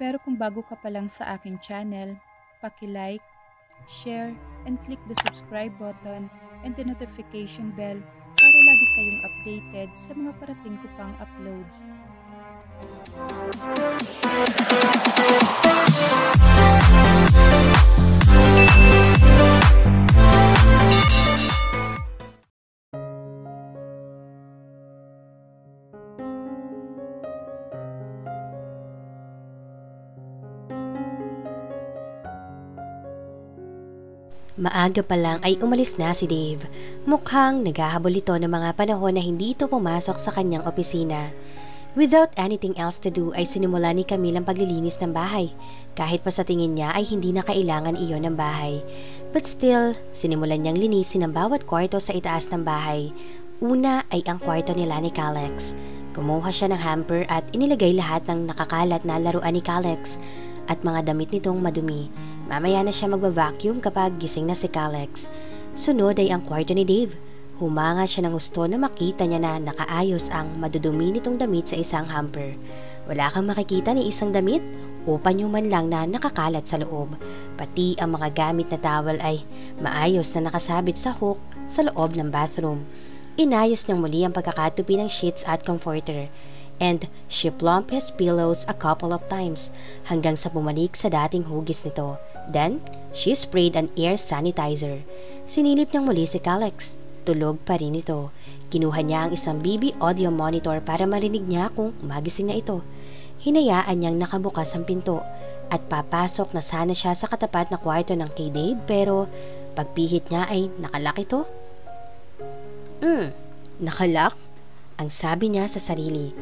Pero kung bago ka pa lang sa aking channel, paki-like, share, and click the subscribe button and the notification bell para lagi kayong updated sa mga parating ko pang uploads. Maaga pa lang ay umalis na si Dave. Mukhang naghahabol ito ng mga panahon na hindi ito pumasok sa kanyang opisina. Without anything else to do ay sinimula ni Camille ang paglilinis ng bahay. Kahit pa sa tingin niya ay hindi na kailangan iyon ng bahay. But still, sinimulan niyang linisin ang bawat kwarto sa itaas ng bahay. Una ay ang kwarto nila ni Calex. Kumuha siya ng hamper at inilagay lahat ng nakakalat na laruan ni Calex at mga damit nitong madumi. Mamaya na siya magva-vacuum kapag gising na si Calex. Sunod ay ang kwarto ni Dave. Humanga siya ng gusto na makita niya na nakaayos ang madudumi nitong damit sa isang hamper. Wala kang makikita ni isang damit o panyo man lang na nakakalat sa loob. Pati ang mga gamit na towel ay maayos na nakasabit sa hook sa loob ng bathroom. Inayos niyang muli ang pagkakatupi ng sheets at comforter. And she plumped his pillows a couple of times hanggang sa bumalik sa dating hugis nito. Then, she sprayed an air sanitizer. Sinilip niyang muli si Calex. Tulog pa rin ito. Kinuha niya ang isang BB audio monitor para marinig niya kung magising na ito. Hinayaan niyang nakabukas ang pinto at papasok na sana siya sa katapat na kwarto ng kay Dave pero pagpihit niya ay nakalak ito. Nakalak? Ang sabi niya sa sarili.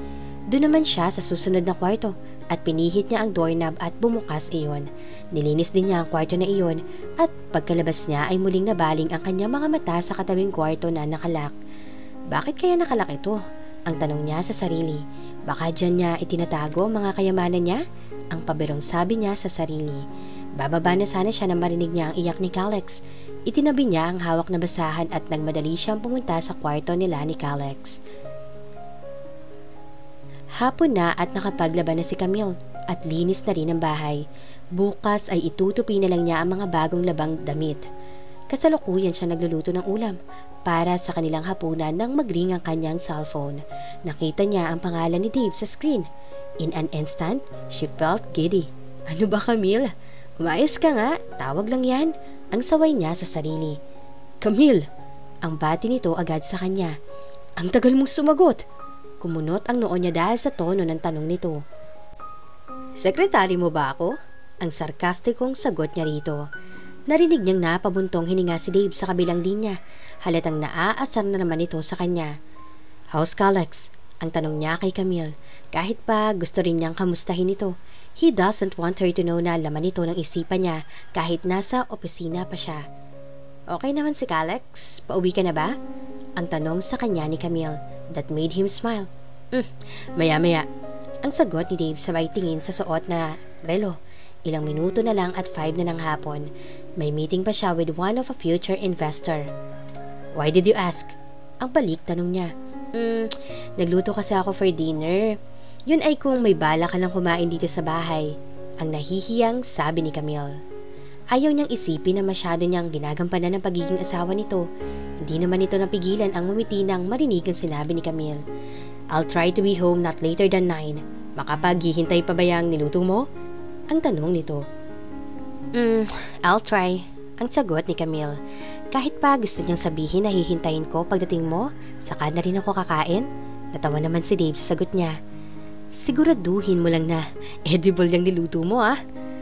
Doon naman siya sa susunod na kwarto at pinihit niya ang doorknob at bumukas iyon. Nilinis din niya ang kwarto na iyon at pagkalabas niya ay muling nabaling ang kanyang mga mata sa katabing kwarto na nakalak. Bakit kaya nakalak ito? Ang tanong niya sa sarili. Baka dyan niya itinatago ang mga kayamanan niya? Ang pabirong sabi niya sa sarili. Bababa na sana siya nang marinig niya ang iyak ni Calex. Itinabi niya ang hawak na basahan at nagmadali siyang pumunta sa kwarto nila ni Calex. Hapon na at nakapaglaban na si Camille at linis na rin ang bahay. Bukas ay itutupi na lang niya ang mga bagong labang damit. Kasalukuyan siya nagluluto ng ulam para sa kanilang hapunan nang magring ang kanyang cellphone. Nakita niya ang pangalan ni Dave sa screen. In an instant, she felt giddy. Ano ba, Camille? Umayos ka nga, tawag lang yan. Ang saway niya sa sarili. Camille! Ang bati nito agad sa kanya. Ang tagal mong sumagot. Kumunot ang noo niya dahil sa tono ng tanong nito. Sekretary mo ba ako? Ang sarkastikong sagot niya rito. Narinig niyang napabuntong hininga si Dave sa kabilang linya. Halatang naaasar na naman ito sa kanya. How's Calex? Ang tanong niya kay Camille. Kahit pa gusto rin niyang kamustahin ito. He doesn't want her to know na laman ito ng isipan niya kahit nasa opisina pa siya. Okay naman si Calex? Pauwi ka na ba? Ang tanong sa kanya ni Camille. That made him smile. Maya-maya. Ang sagot ni Dave sabay tingin sa suot na relo. Ilang minuto na lang at 5 na ng hapon. May meeting pa siya with one of a future investor. Why did you ask? Ang balik tanong niya. Nagluto kasi ako for dinner. Yun ay kung may bala ka lang kumain dito sa bahay. Ang nahihiyang sabi ni Camille. Ayaw niyang isipin na masyado niyang ginagampanan ng pagiging asawa nito. Hindi naman ito napigilan ang ngumiti nang marinig ang sinabi ni Camille. I'll try to be home not later than 9. Makapaghihintay pa ba yung niluto mo? Ang tanong nito. I'll try. Ang sagot ni Camille. Kahit pa gusto niyang sabihin na hihintayin ko pagdating mo, saka na rin ako kakain. Natawa naman si Dave sa sagot niya. Siguraduhin mo lang na edible yung niluto mo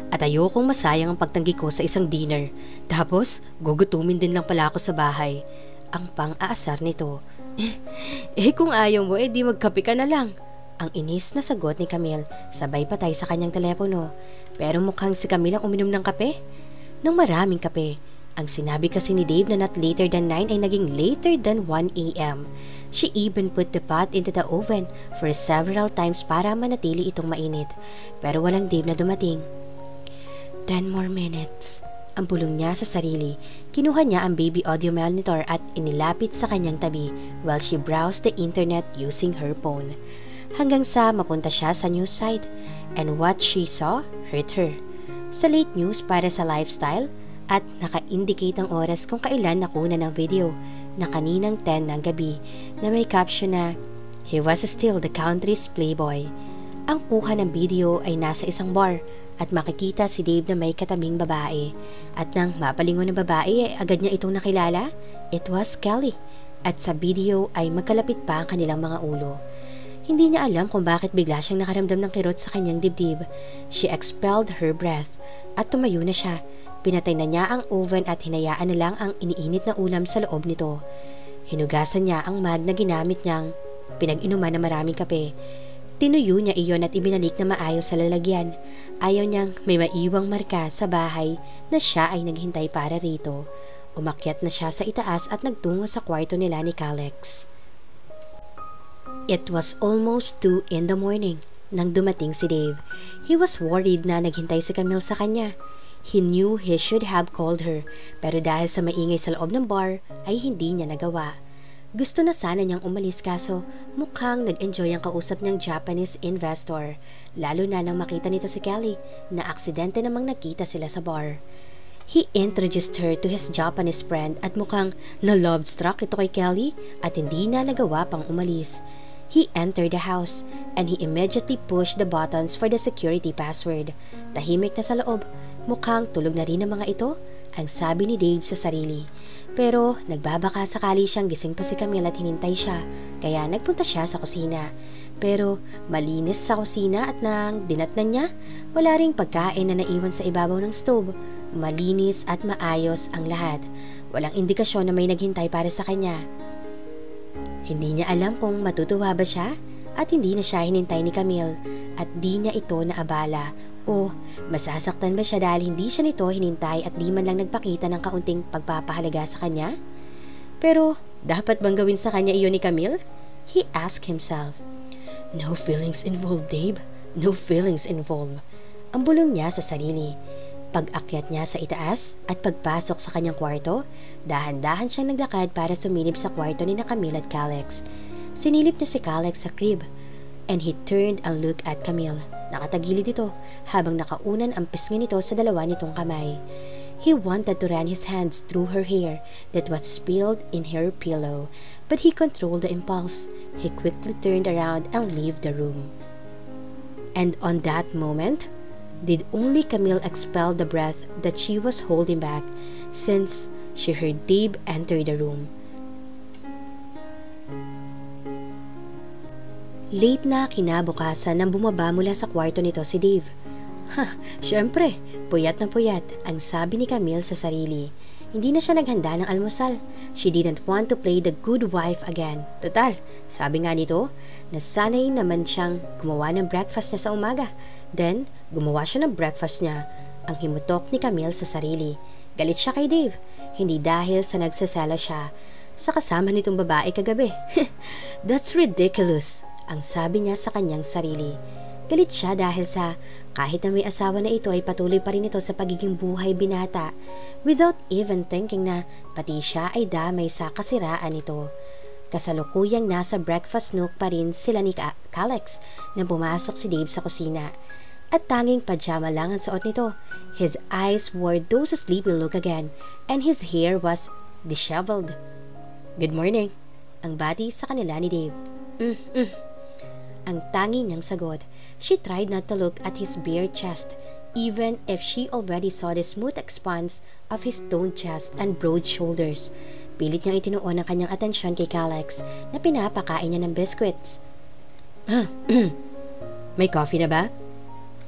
At ayokong masayang ang pagtanggi ko sa isang dinner. Tapos, gugutumin din lang pala ako sa bahay. Ang pang-aasar nito. Kung ayaw mo, di magkape ka na lang. Ang inis na sagot ni Camille, sabay patay sa kanyang telepono. Pero mukhang si Camille ang uminom ng kape. Nang maraming kape. Ang sinabi kasi ni Dave na not later than 9 ay naging later than 1 a.m. She even put the pot into the oven for several times para manatili itong mainit. Pero walang Dave na dumating. 10 more minutes. Ang bulong niya sa sarili. Kinuha niya ang baby audio monitor at inilapit sa kanyang tabi while she browsed the internet using her phone. hanggang sa mapunta siya sa news site. And what she saw hurt her. Sa late news para sa lifestyle at naka-indicate ang oras kung kailan nakuna ng video na kaninang 10 ng gabi na may caption na "He was still the country's playboy." Ang kuha ng video ay nasa isang bar at makikita si Dave na may katabing babae. At nang mapalingon ng babae ay agad niya itong nakilala. It was Kelly. At sa video ay magkalapit pa ang kanilang mga ulo. Hindi niya alam kung bakit bigla siyang nakaramdam ng kirot sa kanyang dibdib. She expelled her breath at tumayo na siya. Pinatay na niya ang oven at hinayaan na lang ang iniinit na ulam sa loob nito. Hinugasan niya ang mug na ginamit niyang pinag-inuman ng maraming kape. Tinuyo niya iyon at ibinalik na maayos sa lalagyan. Ayaw niyang may maiwang marka sa bahay na siya ay naghintay para rito. Umakyat na siya sa itaas at nagtungo sa kwarto nila ni Calex. It was almost 2 in the morning nang dumating si Dave. He was worried na naghintay si Camille sa kanya. He knew he should have called her, pero dahil sa maingay sa loob ng bar ay hindi niya nagawa. Gusto na sana niyang umalis kaso mukhang nag-enjoy ang kausap niyang Japanese investor, lalo na nang makita nito si Kelly na aksidente namang nakita sila sa bar. He introduced her to his Japanese friend at mukhang na-love-struck ito kay Kelly at hindi na nagawa pang umalis. He entered the house and he immediately pushed the buttons for the security password. Tahimik na sa loob, mukhang tulog na rin ang mga ito, ang sabi ni Dave sa sarili. Pero nagbabaka sakali siyang gising pa si Camille at hinintay siya, kaya nagpunta siya sa kusina. Pero malinis sa kusina at nang dinatnan niya, wala ring pagkain na naiwan sa ibabaw ng stove. Malinis at maayos ang lahat. Walang indikasyon na may naghintay para sa kanya. Hindi niya alam kung matutuwa ba siya at hindi na siya hinintay ni Camille at di niya ito naabala o masasaktan ba siya dahil hindi siya nito hinintay at di man lang nagpakita ng kaunting pagpapahalaga sa kanya? Pero dapat bang gawin sa kanya iyon ni Camille? He asked himself. No feelings involved, Dave. No feelings involved. Ang bulong niya sa sarili. Pag-akyat niya sa itaas at pagpasok sa kanyang kwarto, dahan-dahan siyang naglakad para sumilip sa kwarto ni Camille at Calex. Sinilip niya si Calex sa crib and he turned and looked at Camille. Nakatagilid ito habang nakaunan ang pisngi nito sa dalawa nitong kamay. He wanted to run his hands through her hair that was spilled in her pillow, but he controlled the impulse. He quickly turned around and left the room. And on that moment, did only Camille expel the breath that she was holding back since she heard Dave enter the room. Late na kinabukasan nang bumaba mula sa kwarto nito si Dave. Siyempre, puyat na puyat, ang sabi ni Camille sa sarili. Hindi na siya naghanda ng almusal. She didn't want to play the good wife again. Total, sabi nga nito, nasanay naman siyang gumawa ng breakfast niya sa umaga. Then, gumawa siya ng breakfast niya. Ang himutok ni Camille sa sarili. Galit siya kay Dave. Hindi dahil sa nagsasala siya sa kasama nitong babae kagabi. That's ridiculous, ang sabi niya sa kanyang sarili. Galit siya dahil sa kahit na may asawa na ito ay patuloy pa rin ito sa pagiging buhay binata without even thinking na pati siya ay damay sa kasiraan nito. Kasalukuyang nasa breakfast nook pa rin sila ni Calex na pumasok si Dave sa kusina. At tanging pajama lang ang suot nito. His eyes wore those sleepy look again and his hair was disheveled. Good morning, ang bati sa kanila ni Dave. Ang tanging niyang sagot. She tried not to look at his bare chest, even if she already saw the smooth expanse of his toned chest and broad shoulders. Pilit niyang itinuon ang kanyang atensyon kay Calex na pinapakain niya ng biscuits. May coffee na ba?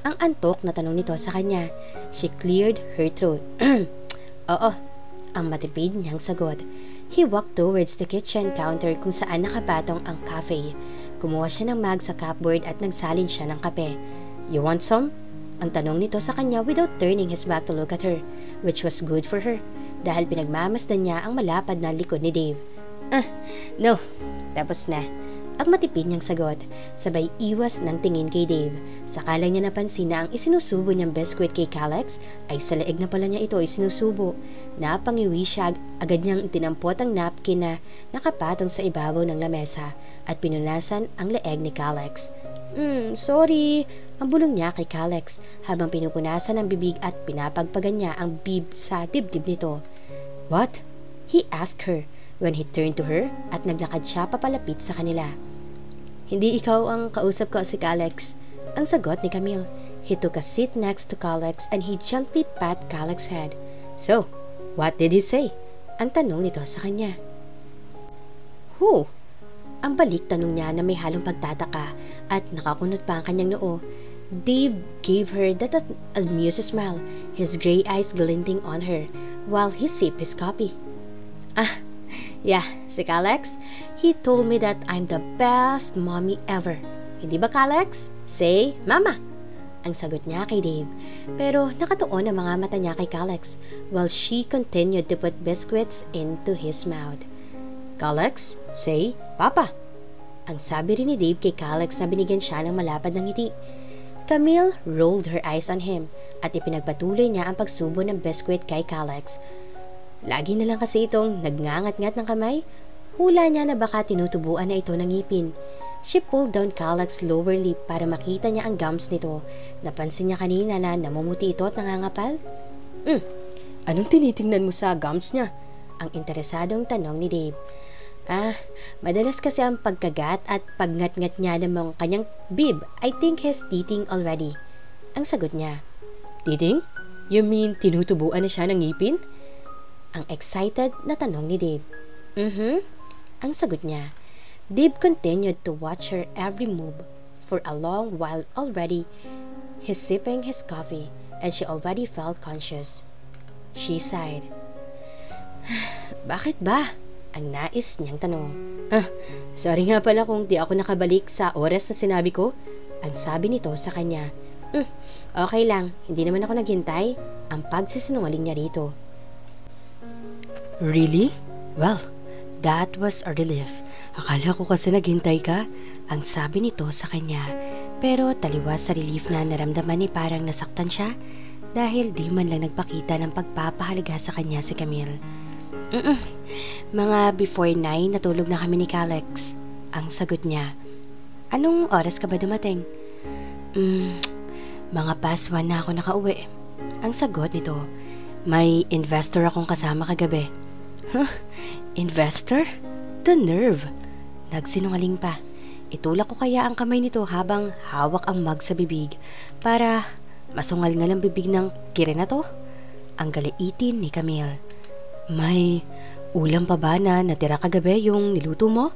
Ang antok na tanong nito sa kanya. She cleared her throat. Oo, ang matipid niyang sagot. He walked towards the kitchen counter kung saan nakapatong ang cafe. Kumuha siya ng mug sa cupboard at nagsalin siya ng kape. You want some? Ang tanong nito sa kanya without turning his back to look at her, which was good for her, dahil pinagmamasdan niya ang malapad na likod ni Dave. No, tapos na. Ang matipid niyang sagot, sabay iwas ng tingin kay Dave. Saka lang niya napansin na ang isinusubo niyang biscuit kay Calex ay sa leeg na pala niya ito isinusubo. Napangiwi siya, agad niyang itinampot ang napkin na nakapatong sa ibabaw ng lamesa at pinunasan ang leeg ni Calex. Sorry, ang bulong niya kay Calex habang pinupunasan ang bibig at pinapagpagan niya ang bib sa dibdib nito. What? He asked her when he turned to her at naglakad siya papalapit sa kanila. Hindi ikaw ang kausap ko si Calex, ang sagot ni Camille. He took a seat next to Calex and he gently pat Calex's head. So, what did he say? Ang tanong nito sa kanya. Who? Ang balik tanong niya na may halong pagtataka at nakakunot pa ang kanyang noo. Dave gave her that amused smile, his gray eyes glinting on her, while he sipped his coffee. Yeah, si Calex. He told me that I'm the best mommy ever. Hindi ba, Calex? Say, Mama! Ang sagot niya kay Dave. Pero nakatuon ang mga mata niya kay Calex while she continued to put biscuits into his mouth. Calex, say, Papa! Ang sabi rin ni Dave kay Calex na binigyan siya ng malapad ng ngiti. Camille rolled her eyes on him at ipinagpatuloy niya ang pagsubo ng biscuit kay Calex. Lagi na lang kasi itong nagngangat-ngat ng kamay. Hula niya na baka tinutubuan na ito ng ngipin. She pulled down Calex's lower lip para makita niya ang gums nito. Napansin niya kanina na namumuti ito at nangangapal. Anong tinitingnan mo sa gums niya? Ang interesadong tanong ni Dave. Madalas kasi ang pagkagat at pagngat-ngat niya ng mga kanyang bib. I think he's teething already. Ang sagot niya. Teething? You mean tinutubuan na siya ng ngipin? Ang excited na tanong ni Dave. Ang sagot niya. Dave continued to watch her every move for a long while already. He's sipping his coffee and she already felt conscious. She sighed. Bakit ba? Ang nais niyang tanong. Sorry nga pala kung di ako nakabalik sa oras na sinabi ko. Ang sabi nito sa kanya. Okay lang, hindi naman ako naghintay. Ang pagsisinungaling niya rito. Really? Well, that was a relief. Akala ko kasi naghintay ka, ang sabi nito sa kanya. Pero taliwas sa relief na naramdaman ni parang nasaktan siya dahil di man lang nagpakita ng pagpapahalaga sa kanya si Camille. Mga before 9 natulog na kami ni Calex. Ang sagot niya. Anong oras ka ba dumating? Mga past 1 na ako nakauwi. Ang sagot nito. May investor akong kasama kagabi. Investor? The nerve! Nagsinungaling pa. Itulak ko kaya ang kamay nito habang hawak ang mug sa bibig para masungal nga lang bibig ng kire na to. Ang galaitin ni Camille. May ulam pa ba na natira kagabi yung niluto mo?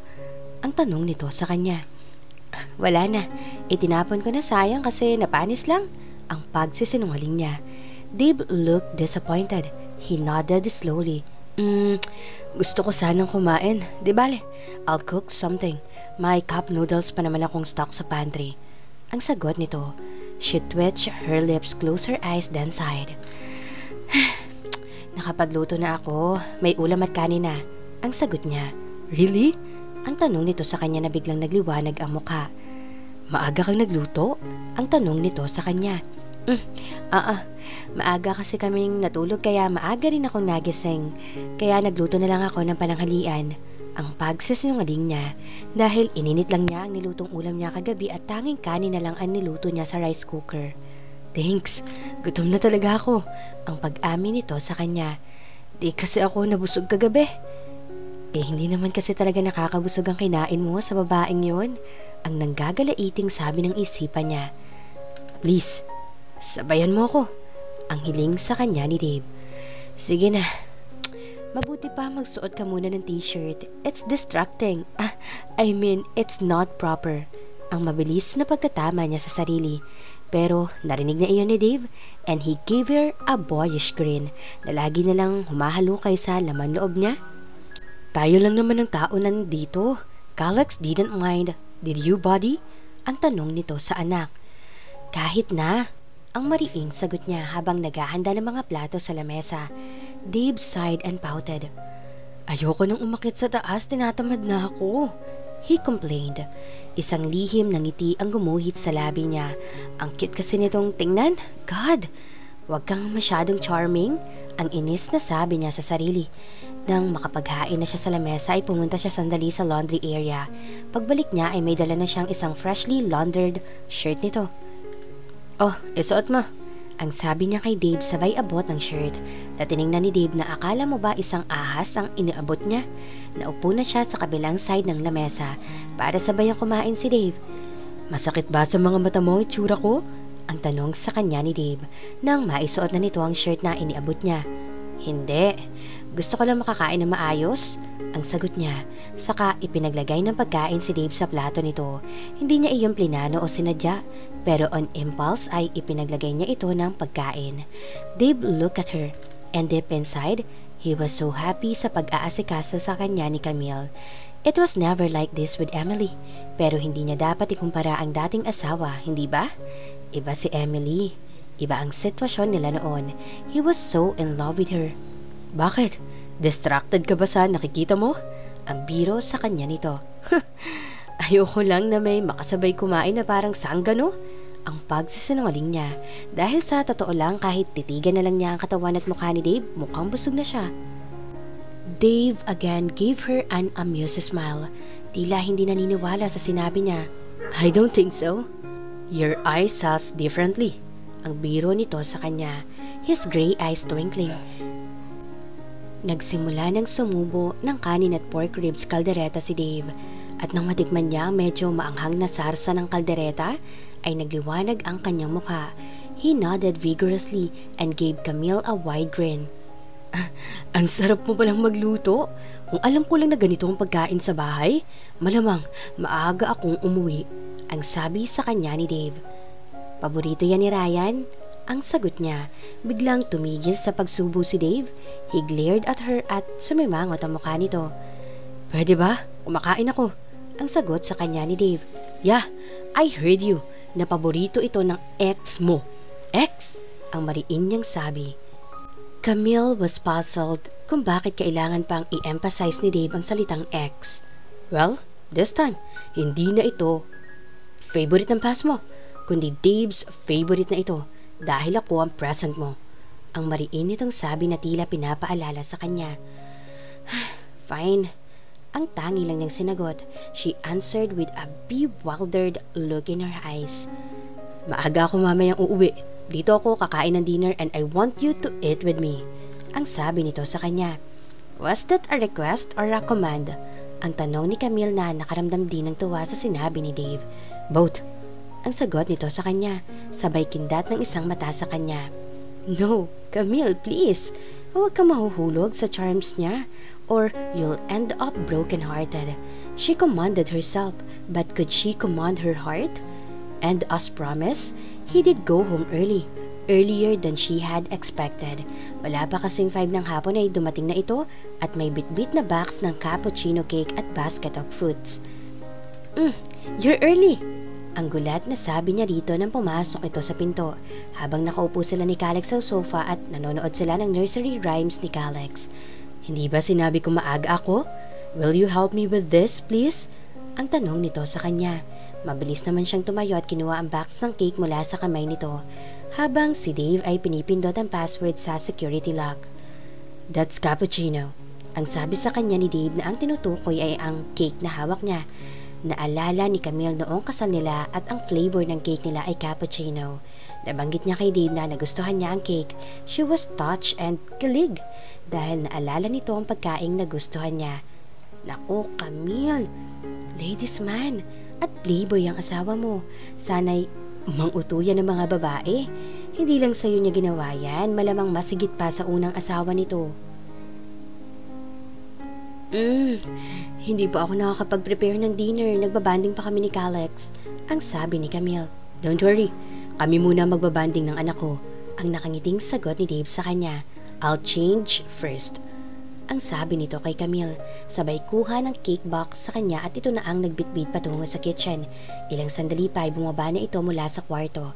Ang tanong nito sa kanya. Wala na. Itinapon ko na, sayang kasi napanis lang. Ang pagsisinungaling niya. Dave looked disappointed. He nodded slowly. Gusto ko sanang kumain. Di bale, I'll cook something. May cup noodles pa naman akong stock sa pantry. Ang sagot nito. She twitched her lips, closed her eyes, then sighed. Nakapagluto na ako. May ulam at kanin na. Ang sagot niya. Really? Ang tanong nito sa kanya na biglang nagliwanag ang mukha. Maaga kang nagluto? Ang tanong nito sa kanya. Maaga kasi kaming natulog kaya maaga rin akong nagising. Kaya nagluto na lang ako ng pananghalian. Ang pagsisinungaling niya dahil ininit lang niya ang nilutong ulam niya kagabi at tanging kanin na lang ang niluto niya sa rice cooker. Thanks, gutom na talaga ako. Ang pag-amin nito sa kanya. Di kasi ako nabusog kagabi. Hindi naman kasi talaga nakakabusog ang kinain mo sa babaeng yon. Ang nanggagalaiting sabi ng isipan niya. Please, sabayan mo ko. Ang hiling sa kanya ni Dave. Sige na. Mabuti pa magsuot ka muna ng t-shirt. It's distracting. It's not proper. Ang mabilis na pagtatama niya sa sarili. Pero narinig na iyon ni Dave and he gave her a boyish grin na lagi na lang humahalukay sa laman loob niya. Tayo lang naman ang tao nandito. Calex didn't mind. Did you, buddy? Ang tanong nito sa anak. Kahit na. Ang mariing sagot niya habang naghahanda ng mga plato sa lamesa. Dave sighed and pouted. Ayoko nang umakyat sa taas, tinatamad na ako. He complained. Isang lihim ng ngiti ang gumuhit sa labi niya. Ang cute kasi nitong tingnan. God, Huwag kang masyadong charming, ang inis na sabi niya sa sarili. Nang makapaghain na siya sa lamesa ay pumunta siya sandali sa laundry area. Pagbalik niya ay may dala na siyang isang freshly laundered shirt nito. "Oh, isuot mo," ang sabi niya kay Dave sabay abot ng shirt. Tiningnan ni Dave na akala mo ba isang ahas ang iniabot niya? Naupo na siya sa kabilang side ng lamesa para sabayang kumain si Dave. "Masakit ba sa mga mata mo itsura ko?" ang tanong sa kanya ni Dave nang maisuot na nito ang shirt na iniabot niya. "Hindi. Gusto ko lang makakain na maayos," ang sagot niya. Saka ipinaglagay ng pagkain si Dave sa plato nito. Hindi niya iyon plinano o sinadya, pero on impulse ay ipinaglagay niya ito ng pagkain. Dave looked at her, and deep inside, he was so happy sa pag-aasikaso sa kanya ni Camille. It was never like this with Emily, pero hindi niya dapat ikumpara ang dating asawa, hindi ba? Iba si Emily. Iba ang sitwasyon nila noon. He was so in love with her. "Bakit? Distracted ka ba sa nakikita mo?" ang biro sa kanya nito. "Ayoko lang na may makasabay kumain na parang sanggano," ang pagsisinungaling niya. Dahil sa totoo lang, kahit titigan na lang niya ang katawan at mukha ni Dave, mukhang busog na siya. Dave again gave her an amused smile. Tila hindi naniniwala sa sinabi niya. "I don't think so. Your eyes says differently," ang biro nito sa kanya, his gray eyes twinkling. Nagsimula ng sumubo ng kanin at pork ribs kaldereta si Dave, at nang matikman niya ang medyo maanghang na sarsa ng kaldereta, ay nagliwanag ang kanyang mukha. He nodded vigorously and gave Camille a wide grin. "Ang sarap mo palang magluto. Kung alam ko lang na ganito ang pagkain sa bahay, malamang maaga akong umuwi," ang sabi sa kanya ni Dave. "Paborito yan ni Ryan?" ang sagot niya. Biglang tumigil sa pagsubo si Dave. He glared at her at sumimangot ang mukha nito. "Pwede ba? Kumakain ako," ang sagot sa kanya ni Dave. "Yeah, I heard you, na paborito ito ng ex mo." "Ex?" ang mariin niyang sabi. Camille was puzzled kung bakit kailangan pang i-emphasize ni Dave ang salitang ex. "Well, this time, hindi na ito favorite ng past mo, kundi Dave's favorite na ito dahil ako ang present mo," ang mariin nitong sabi na tila pinapaalala sa kanya. "Fine," ang tangi lang niyang sinagot. She answered with a bewildered look in her eyes. "Maaga ako mamayang uuwi. Dito ako kakain ng dinner and I want you to eat with me," ang sabi nito sa kanya. Was that a request or a command? Ang tanong ni Camille na nakaramdam din ng tuwa sa sinabi ni Dave. "Both," ang sagot nito sa kanya, sabay kindat ng isang mata sa kanya. "No, Camille, please. Huwag ka mahuhulog sa charms niya, or you'll end up broken-hearted." She commanded herself, but could she command her heart? And as promised, he did go home early, earlier than she had expected. Wala pa kasing 5 ng hapon ay dumating na ito at may bitbit na box ng cappuccino cake at basket of fruits. You're early," ang gulat na sabi niya dito nang pumasok ito sa pinto, habang nakaupo sila ni Calix sa sofa at nanonood sila ng nursery rhymes ni Calix. "Hindi ba sinabi ko maaga ako? Will you help me with this, please?" ang tanong nito sa kanya. Mabilis naman siyang tumayo at kinuha ang box ng cake mula sa kamay nito, habang si Dave ay pinipindot ang password sa security lock. "That's cappuccino," ang sabi sa kanya ni Dave na ang tinutukoy ay ang cake na hawak niya. Naalala ni Camille noong kasal nila at ang flavor ng cake nila ay cappuccino. Nabanggit niya kay Dave na nagustuhan niya ang cake. She was touched and kilig dahil naalala nito ang pagkaing nagustuhan niya. "Naku, Camille, ladies man at playboy ang asawa mo. Sana'y mangutuyan ng mga babae. Hindi lang sa'yo niya ginawa yan, malamang masigit pa sa unang asawa nito." Hindi pa ako nakakapag-prepare ng dinner. Nagbabanding pa kami ni Calix," ang sabi ni Camille. "Don't worry, kami muna magbabanding ng anak ko," ang nakangiting sagot ni Dave sa kanya. "I'll change first," ang sabi nito kay Camille. Sabay kuha ng cake box sa kanya at ito na ang nagbitbit patungo sa kitchen. Ilang sandali pa ay bumaba na ito mula sa kwarto.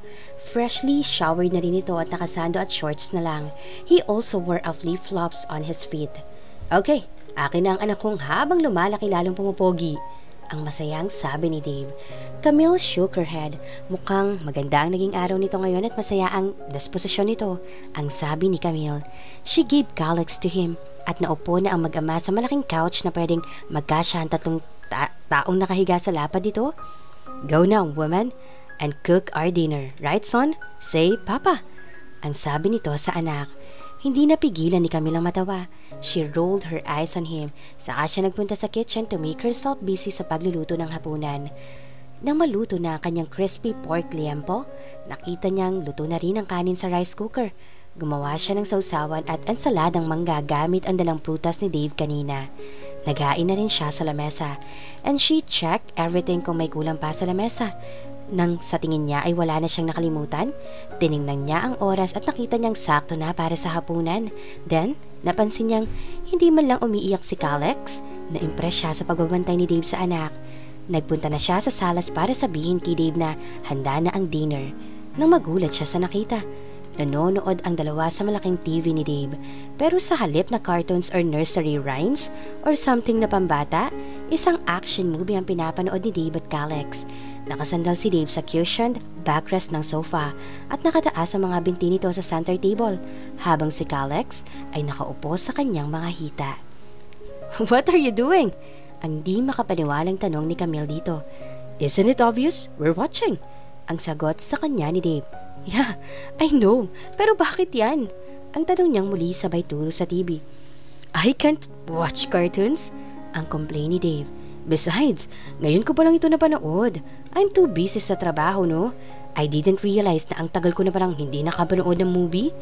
Freshly showered na rin ito at nakasando at shorts na lang. He also wore a flip-flops on his feet. "Okay, akin na ang anak kong habang lumalaki lalong pumapogi," Ang masayang sabi ni Dave. Camille shook her head. Mukhang maganda ang naging araw nito ngayon at masaya ang disposisyon nito, ang sabi ni Camille. She gave Calix to him at naupo na ang mag-ama sa malaking couch na pwedeng magkasya ang tatlong taong nakahiga sa lapad dito. Go now, woman, and cook our dinner, right son? Say, Papa, ang sabi nito sa anak. Hindi napigilan ni Camille ang matawa. She rolled her eyes on him. Saka siya nagpunta sa kitchen to make herself busy sa pagluluto ng hapunan. Nang maluto na ang kanyang crispy pork liempo, nakita niyang luto na rin ang kanin sa rice cooker. Gumawa siya ng sausawan at ensaladang mangga gamit ang dalang prutas ni Dave kanina. Naghain na rin siya sa lamesa. And she checked everything kung may kulang pa sa lamesa. Nang sa tingin niya ay wala na siyang nakalimutan, tiningnan niya ang oras at nakita niyang sakto na para sa hapunan. Then, napansin niyang hindi man lang umiiyak si Calix. Na-impress siya sa pagbabantay ni Dave sa anak. Nagpunta na siya sa salas para sabihin kay Dave na handa na ang dinner. Nang magulat siya sa nakita. Nanonood ang dalawa sa malaking TV ni Dave. Pero sa halip na cartoons or nursery rhymes or something na pambata, isang action movie ang pinapanood ni Dave at Calix. Nakasandal si Dave sa cushioned backrest ng sofa at nakataas ang mga binti nito sa center table, habang si Calix ay nakaupo sa kanyang mga hita. What are you doing? Ang di makapaniwalang tanong ni Camille dito. Isn't it obvious? We're watching. Ang sagot sa kanya ni Dave. Yeah, I know. Pero bakit yan? Ang tanong niyang muli sabay turo sa TV. I can't watch cartoons. Ang complain ni Dave. Besides, ngayon ko pa lang ito napanood. I'm too busy sa trabaho, no? I didn't realize na ang tagal ko na parang hindi nakapanood ng movie.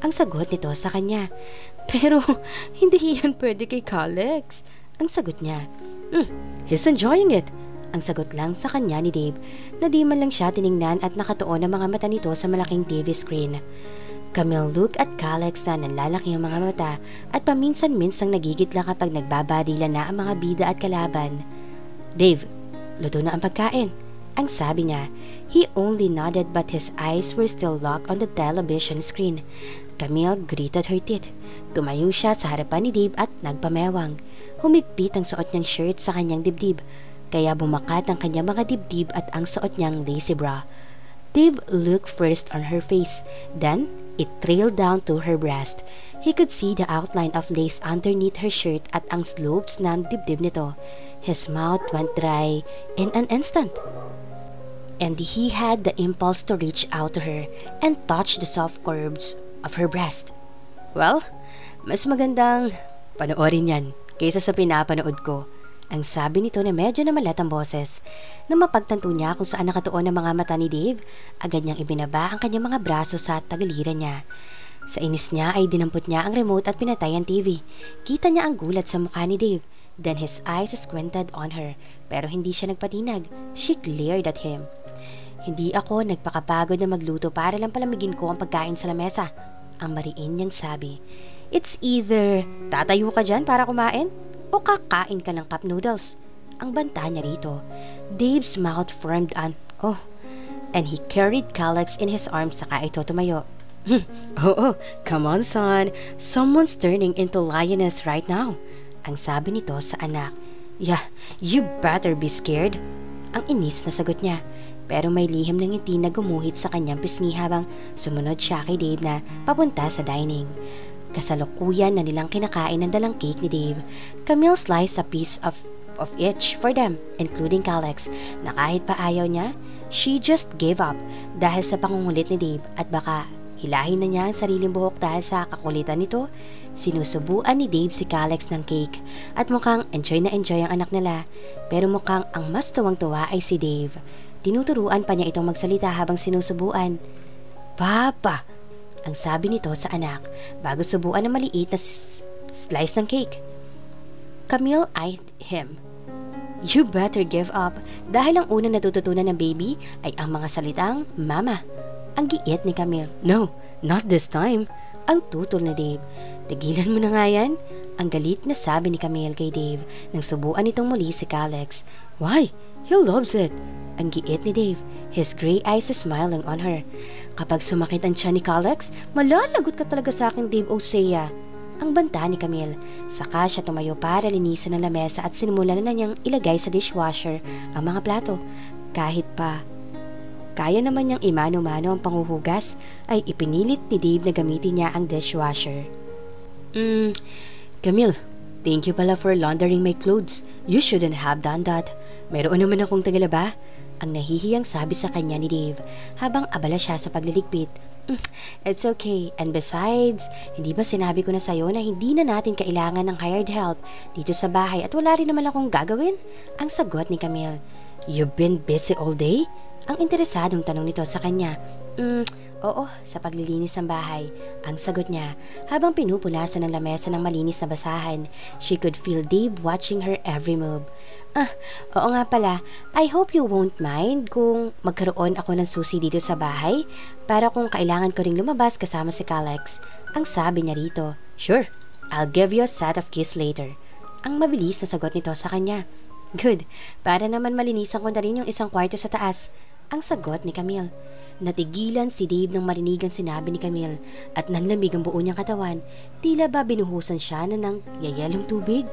Ang sagot nito sa kanya. Pero, hindi yan pwede kay Calix. Ang sagot niya. He's enjoying it. Ang sagot lang sa kanya ni Dave na di man lang siya tiningnan at nakatuon ang mga mata nito sa malaking TV screen. Camille looked at Calix na nanlalaki ang mga mata at paminsan-minsang nagigitla kapag nagbabadila na ang mga bida at kalaban. Dave, luto na ang pagkain. Ang sabi niya. He only nodded but his eyes were still locked on the television screen. Camille gritted her teeth. Tumayo siya sa harapan ni Dave at nagpamewang. Humigpit ang suot niyang shirt sa kanyang dibdib, kaya bumakat ang kanyang mga dibdib at ang suot niyang lacy bra. Dave looked first on her face, then it trailed down to her breast. He could see the outline of lace underneath her shirt at ang slopes ng dibdib nito. His mouth went dry in an instant. And he had the impulse to reach out to her and touch the soft curves of her breast. Well, mas magandang panoorin yan kaysa sa pinapanood ko. Ang sabi nito na medyo namalat ang boses. Nang mapagtanto niya kung saan nakatuon ang mga mata ni Dave, agad niyang ibinaba ang kanyang mga braso sa tagiliran niya. Sa inis niya ay dinampot niya ang remote at pinatay ang TV. Kita niya ang gulat sa mukha ni Dave. Then his eyes squinted on her, pero hindi siya nagpatinag. She glared at him. Hindi ako nagpakapagod na magluto para lang palamigin ko ang pagkain sa lamesa. Ang mariin niyang sabi. It's either tatayo ka dyan para kumain o kakain ka ng cup noodles. Ang banta niya rito. Dave's mouth formed and he carried Calix in his arms saka ito tumayo. Oh, come on son. Someone's turning into lioness right now. Ang sabi nito sa anak. Yeah, you better be scared. Ang inis na sagot niya. Pero may lihim ng ngiti na gumuhit sa kanyang pisngi habang sumunod siya kay Dave na papunta sa dining. Kasalukuyan na nilang kinakain ng dalang cake ni Dave. Camille sliced a piece of each for them, including Calix, na kahit pa ayaw niya, she just gave up dahil sa pangungulit ni Dave at baka hilahin na niya ang sariling buhok dahil sa kakulitan nito. Sinusubuan ni Dave si Calix ng cake at mukhang enjoy na enjoy ang anak nila, pero mukhang ang mas tuwang-tuwa ay si Dave. Tinuturuan pa niya itong magsalita habang sinusubuan. Papa! Ang sabi nito sa anak bago subuan ng maliit na slice ng cake. Camille eyed him. You better give up dahil ang unang natututunan ng baby ay ang mga salitang mama. Ang giit ni Camille. No, not this time. Ang tutol ni Dave. Tigilan mo na nga yan. Ang galit na sabi ni Camille kay Dave nang subuan itong muli si Calix. Why? He loves it. Ang giit ni Dave, his gray eyes smiling on her. Kapag sumakit ang tiyan ni Calix, malalagot ka talaga sa akin, Dave Osea. ang banta ni Camille. Saka siya tumayo para linisan ang lamesa at sinimulan na niyang ilagay sa dishwasher ang mga plato. Kahit pa kaya naman niyang imano-mano ang panghuhugas, ay ipinilit ni Dave na gamitin niya ang dishwasher. Camille, thank you pala for laundering my clothes. You shouldn't have done that. Mayroon naman akong tagalaba. Ang nahihiyang sabi sa kanya ni Dave habang abala siya sa pagliligpit. It's okay. And besides, hindi ba sinabi ko na sa'yo na hindi na natin kailangan ng hired help dito sa bahay at wala rin naman akong gagawin? Ang sagot ni Camille. You've been busy all day? Ang interesadong tanong nito sa kanya. Oo, sa paglilinis ng bahay. Ang sagot niya, habang pinupunasan ng lamesa ng malinis na basahan. She could feel Dave watching her every move. Oo nga pala, I hope you won't mind kung magkaroon ako ng susi dito sa bahay para kung kailangan ko ring lumabas kasama si Calex. Ang sabi niya rito, Sure, I'll give you a set of keys later. Ang mabilis na sagot nito sa kanya. Good, para naman malinisan ko na rin yung isang kwarto sa taas. Ang sagot ni Camille. Natigilan si Dave nang marinig ang sinabi ni Camille at nanlamig ang buo niyang katawan. Tila ba binuhusan siya ng yayelong tubig?